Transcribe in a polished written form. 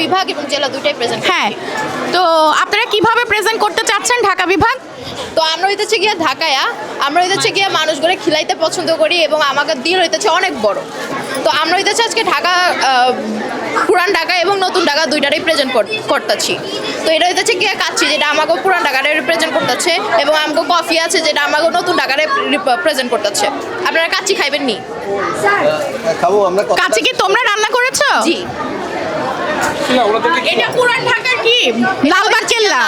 বিভাগ এবং জেলা দুইটাই প্রেজেন্ট। হ্যাঁ, তো আপনারা কিভাবে প্রেজেন্ট করতে চাচ্ছেন ঢাকা বিভাগ? তো আমরা হইতেছে গিয়ে ঢাকায়া, আমরা হইতেছে গিয়ে মানুষগুলো খিলাইতে পছন্দ করি এবং আমাকে দিল হইতেছে অনেক বড়। তো আমরা হইতেছে আজকে ঢাকা, পুরান ঢাকা এবং নতুন ঢাকা দুইটারই প্রেজেন্ট করতেছি। তো এটা হইতেছে গিয়ে কাচ্ছি, যেটা আমাকে পুরান ঢাকারে রিপ্রেজেন্ট করতেছে, এবং আমাকে কফি আছে যেটা আমাকে নতুন ঢাকারে প্রেজেন্ট করতেছে। আপনারা কাচ্চি খাইবেন নি? খাবো আমরা। কাচ্চি কি তোমরা রান্না করেছো? জি। এটা পুরান ঢাকার কি লালবাগ কেল্লা।